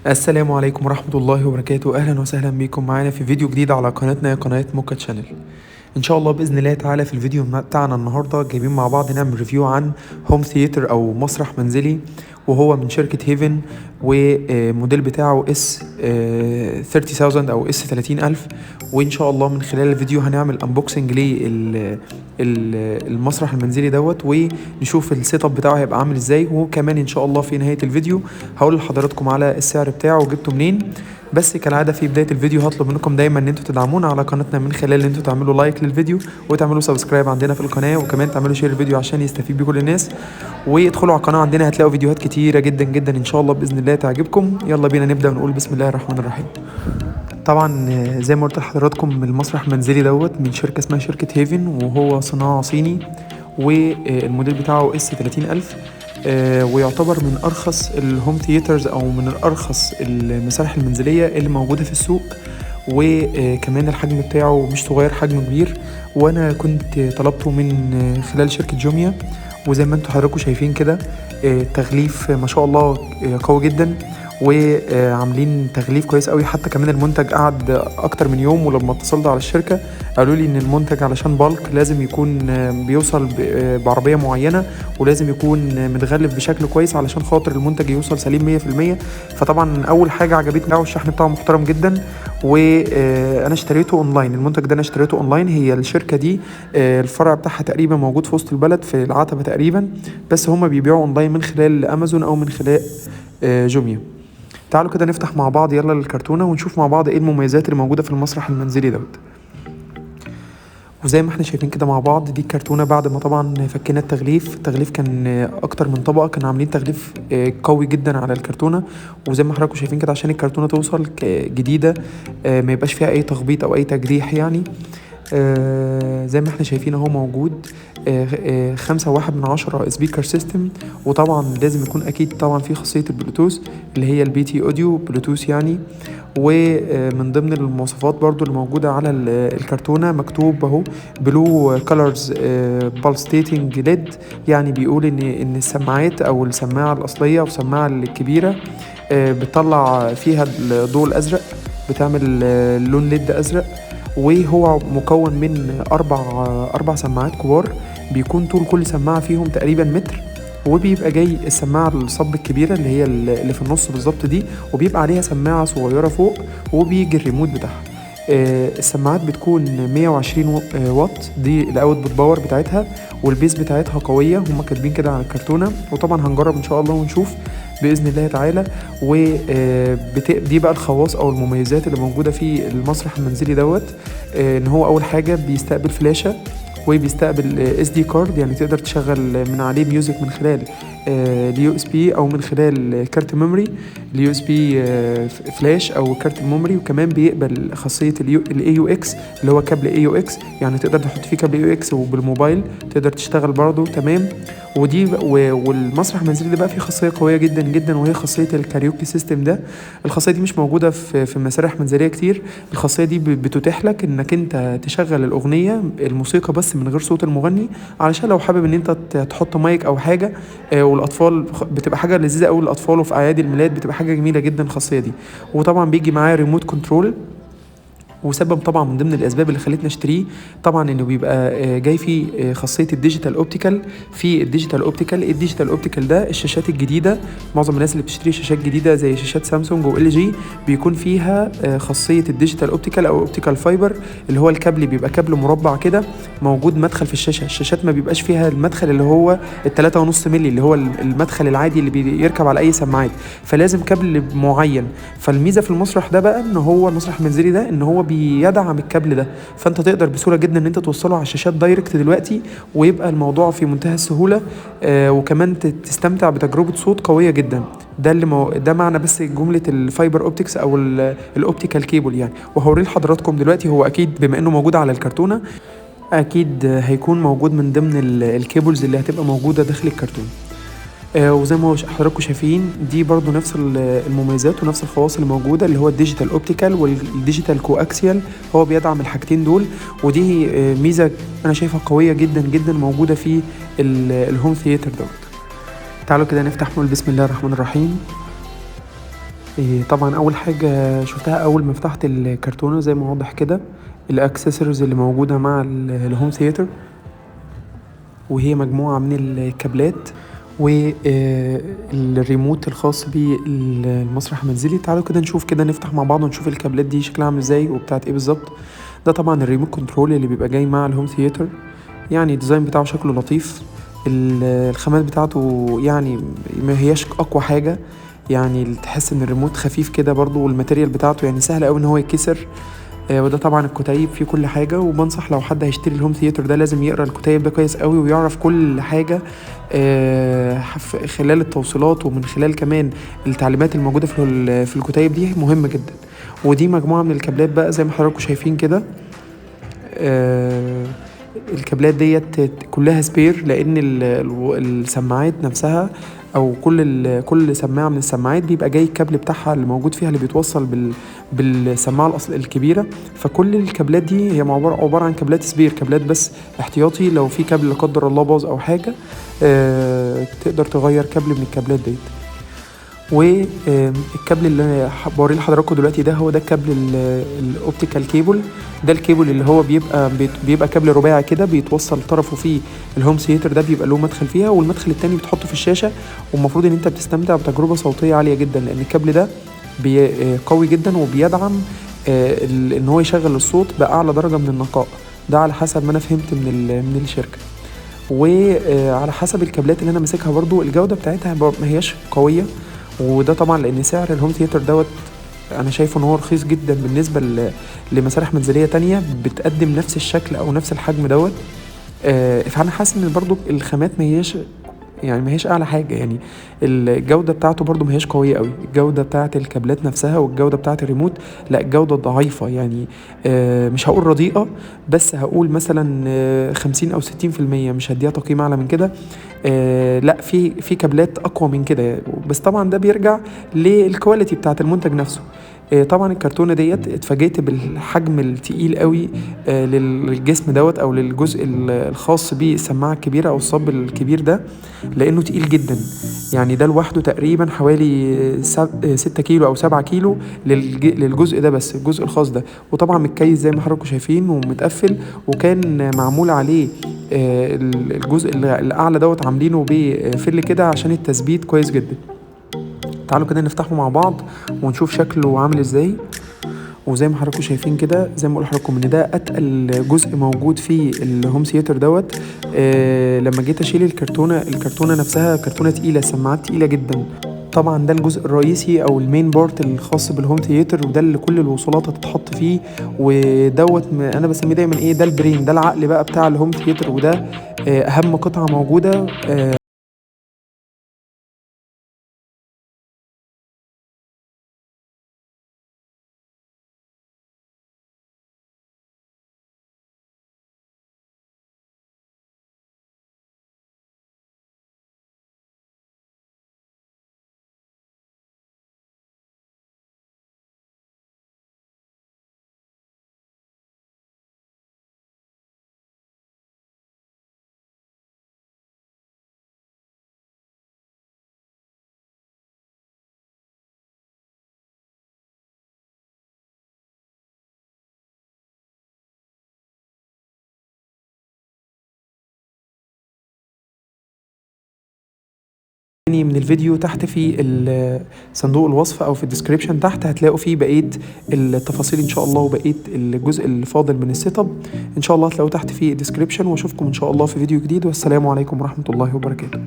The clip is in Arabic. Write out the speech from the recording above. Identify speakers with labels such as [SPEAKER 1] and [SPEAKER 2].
[SPEAKER 1] السلام عليكم ورحمة الله وبركاته. أهلا وسهلا بكم معانا في فيديو جديد على قناتنا قناة موكا تشانل. إن شاء الله بإذن الله تعالى في الفيديو بتاعنا النهاردة جايبين مع بعض نعمل ريفيو عن هوم ثياتر أو مسرح منزلي، وهو من شركة هيفن، وموديل بتاعه اس 30000 أو اس 30000. وإن شاء الله من خلال الفيديو هنعمل انبوكسنج للمسرح المنزلي دوت، ونشوف السيت اب بتاعه هيبقى عامل ازاي. وكمان ان شاء الله في نهاية الفيديو هقول لحضراتكم على السعر بتاعه وجبته منين. بس كالعاده في بدايه الفيديو هطلب منكم دايما ان انتوا تدعمونا على قناتنا من خلال ان انتوا تعملوا لايك للفيديو وتعملوا سبسكرايب عندنا في القناه، وكمان تعملوا شير الفيديو عشان يستفيد بيه كل الناس. وادخلوا على القناه عندنا هتلاقوا فيديوهات كتيره جدا جدا ان شاء الله باذن الله تعجبكم. يلا بينا نبدا ونقول بسم الله الرحمن الرحيم. طبعا زي ما قلت لحضراتكم المسرح المنزلي دوت من شركه اسمها شركه هيفن، وهو صناعه صيني، والموديل بتاعه اس 30000. ويعتبر من ارخص الهوم ثياترز او من ارخص المسارح المنزليه اللي موجوده في السوق. وكمان الحجم بتاعه مش صغير، حجم كبير، وانا كنت طلبته من خلال شركه جوميا. وزي ما انتم حضراتكم شايفين كده تغليف ما شاء الله قوي جدا، وعاملين تغليف كويس قوي. حتى كمان المنتج قعد اكتر من يوم، ولما اتصلت على الشركه قالوا لي ان المنتج علشان بالك لازم يكون بيوصل بعربيه معينه، ولازم يكون متغلف بشكل كويس علشان خاطر المنتج يوصل سليم 100%. فطبعا اول حاجه عجبتني الشحن بتاعه محترم جدا. وانا اشتريته اونلاين، المنتج ده انا اشتريته اونلاين. هي الشركه دي الفرع بتاعها تقريبا موجود في وسط البلد في العتبه تقريبا، بس هم بيبيعوا اونلاين من خلال امازون او من خلال جوميا. تعالوا كده نفتح مع بعض يلا الكرتونة ونشوف مع بعض ايه المميزات اللي موجودة في المسرح المنزلي دوت. وزي ما احنا شايفين كده مع بعض دي الكرتونة بعد ما طبعا فكينا التغليف كان اكتر من طبقة، كان عاملين تغليف قوي جدا على الكرتونة. وزي ما حضراتكم شايفين كده عشان الكرتونة توصل جديدة ما يبقاش فيها اي تخبيط او اي تجريح يعني. زي ما احنا شايفين اهو موجود 5.1 سبيكر سيستم. وطبعا لازم يكون اكيد طبعا في خاصية البلوتوث اللي هي البي تي اوديو بلوتوث يعني. ومن ضمن المواصفات برضو اللي موجودة على الكرتونة مكتوب اهو بلو كولرز بالستيتنج ليد، يعني بيقول ان السماعات او السماعة الاصلية او السماعة الكبيرة بتطلع فيها الضوء الازرق، بتعمل لون ليد ازرق. وهو مكون من أربع سماعات كبار، بيكون طول كل سماعة فيهم تقريبا متر. وبيبقى جاي السماعة الصب الكبيرة اللي هي اللي في النص بالظبط دي، وبيبقى عليها سماعة صغيرة فوق، وبيجي الريموت بتاعها. السماعات بتكون 120 واط دي الاوتبوت باور بتاعتها، والبيس بتاعتها قوية، هما كاتبين كده على الكرتونة. وطبعا هنجرب ان شاء الله ونشوف باذن الله تعالى. ودي بقى الخواص او المميزات اللي موجودة في المسرح المنزلي دوت. ان هو اول حاجة بيستقبل فلاشة، وبيستقبل اس دي كارد، يعني تقدر تشغل من عليه ميوزك من خلال اليو اس بي او من خلال كارت ميموري اليو اس بي فلاش او كارت الميموري. وكمان بيقبل خاصيه الاي يو اكس اللي هو كابل اي يو اكس، يعني تقدر تحط فيه كابل اي يو اكس وبالموبايل تقدر تشتغل برضه تمام. والمسرح المنزلي ده بقى فيه خاصيه قويه جدا جدا، وهي خاصيه الكاريوكي سيستم ده. الخاصيه دي مش موجوده في مسارح منزليه كتير. الخاصيه دي بتتيح لك انك انت تشغل الاغنيه الموسيقى بس من غير صوت المغني، علشان لو حابب ان انت تحط مايك او حاجه. والاطفال بتبقى حاجه لذيذه قوي للاطفال، وفي اعياد الميلاد بتبقى حاجه جميله جدا الخاصيه دي. وطبعا بيجي معاه ريموت كنترول. وسبب طبعا من ضمن الاسباب اللي خلتني اشتريه طبعا انه بيبقى جاي فيه خاصيه الديجيتال اوبتيكال. في الديجيتال اوبتيكال ده الشاشات الجديده، معظم الناس اللي بتشتري شاشات جديده زي شاشات سامسونج وال جي بيكون فيها خاصيه الديجيتال اوبتيكال او اوبتيكال فايبر، اللي هو الكابل بيبقى كابل مربع كده موجود مدخل في الشاشه. الشاشات ما بيبقاش فيها المدخل اللي هو 3.5 مللي اللي هو المدخل العادي اللي بيركب على اي سماعات، فلازم كابل معين. فالميزه في المسرح ده بقى ان هو المسرح المنزلي ده ان هو بيدعم الكابل ده، فانت تقدر بسهوله جدا ان انت توصله على الشاشات دايركت دلوقتي، ويبقى الموضوع في منتهى السهوله. وكمان تستمتع بتجربه صوت قويه جدا. ده معنى بس جمله الفايبر اوبتكس او الاوبتيكال كيبل يعني. وهوريه لحضراتكم دلوقتي. هو اكيد بما انه موجود على الكرتونه اكيد هيكون موجود من ضمن الكيبلز اللي هتبقى موجوده داخل الكرتون. وزي ما حضراتكم شايفين دي برضو نفس المميزات ونفس الخواص اللي موجودة، اللي هو الديجيتال اوبتيكال والديجيتال كواكسيال. هو بيدعم الحاجتين دول، ودي ميزة انا شايفها قوية جدا جدا موجودة في الهوم ثياتر دوت. تعالوا كده نفتح نقول بسم الله الرحمن الرحيم. طبعا اول حاجه شفتها اول ما فتحت الكرتونه زي ما واضح كده الاكسسوارز اللي موجوده مع الهوم ثياتر، وهي مجموعه من الكابلات والريموت الخاص بالمسرح المنزلي. تعالوا كده نشوف كده، نفتح مع بعض ونشوف الكابلات دي شكلها عامل ازاي وبتاعت ايه بالظبط. ده طبعا الريموت كنترول اللي بيبقى جاي مع الهوم ثياتر، يعني الديزاين بتاعه شكله لطيف. الخامات بتاعته يعني ما هياش اقوى حاجه، يعني تحس ان الريموت خفيف كده برضو، والماتيريال بتاعته يعني سهل قوي ان هو يتكسر. وده طبعا الكتيب فيه كل حاجه، وبنصح لو حد هيشتري الهوم ثياتر ده لازم يقرا الكتيب ده كويس قوي ويعرف كل حاجه خلال التوصيلات، ومن خلال كمان التعليمات الموجوده في الكتيب دي مهمه جدا. ودي مجموعه من الكابلات بقى زي ما حضراتكم شايفين كده. الكابلات ديت كلها سبير، لان السماعات نفسها او كل سماعه من السماعات بيبقى جاي الكابل بتاعها اللي موجود فيها اللي بيتوصل بالسماعه الكبيره. فكل الكابلات دي هي عباره عن كابلات سبير، كابلات بس احتياطي لو في كابل لا قدر الله باظ او حاجه تقدر تغير كابل من الكابلات ديت. والكابل اللي بوريه لحضراتكم دلوقتي ده هو ده الكابل الاوبتيكال كيبل. ده الكيبل اللي هو بيبقى كابل رباعي كده، بيتوصل طرفه فيه الهوم ثياتر ده، بيبقى له مدخل فيها والمدخل التاني بتحطه في الشاشه. والمفروض ان انت بتستمتع بتجربه صوتيه عاليه جدا، لان الكابل ده قوي جدا وبيدعم ان هو يشغل الصوت باعلى درجه من النقاء. ده على حسب ما انا فهمت من الشركه. وعلى حسب الكابلات اللي انا ماسكها برضو الجوده بتاعتها ما هياش قويه، وده طبعا لان سعر الهوم ثياتر دوت انا شايفه ان هو رخيص جدا بالنسبه لمسارح منزليه تانية بتقدم نفس الشكل او نفس الحجم دوت. فانا حاسس ان برضو الخامات ما هيش اعلى حاجه، يعني الجوده بتاعته برضو ما هيش قويه قوي. الجوده بتاعه الكابلات نفسها والجوده بتاعه الريموت لا الجوده ضعيفه، يعني مش هقول رديئه، بس هقول مثلا 50 او 60%، مش هديها تقييم اعلى من كده. لا في كابلات اقوى من كده، بس طبعا ده بيرجع للكواليتي بتاعه المنتج نفسه. طبعا الكرتونه ديت اتفاجئت بالحجم التقيل قوي للجسم دوت او للجزء الخاص بالسماعه الكبيره او الصب الكبير ده، لانه تقيل جدا. يعني ده لوحده تقريبا حوالي 6 كيلو او 7 كيلو للجزء ده، بس الجزء الخاص ده. وطبعا متكيس زي ما حضراتكم شايفين ومتقفل، وكان معمول عليه الجزء الاعلى دوت عاملينه بفل كده عشان التثبيت كويس جدا. تعالوا كده نفتحه مع بعض ونشوف شكله عامل ازاي. وزي ما حضراتكم شايفين كده، زي ما بقول لحضراتكم ان ده اتقل جزء موجود في الهوم ثياتر دوت. لما جيت اشيل الكرتونه نفسها كرتونه تقيله، السماعات تقيله جدا. طبعا ده الجزء الرئيسي او المين بارت الخاص بالهوم ثياتر، وده اللي كل الوصولات هتتحط فيه. ودوت انا بسميه دايما ايه، ده البرين، ده العقل بقى بتاع الهوم ثياتر، وده اهم قطعه موجوده. من الفيديو تحت في صندوق الوصف او في الديسكريبشن تحت هتلاقوا فيه بقيه التفاصيل ان شاء الله، وبقيه الجزء الفاضل من السيت اب ان شاء الله هتلاقوه تحت في الديسكريبشن. واشوفكم ان شاء الله في فيديو جديد، والسلام عليكم ورحمه الله وبركاته.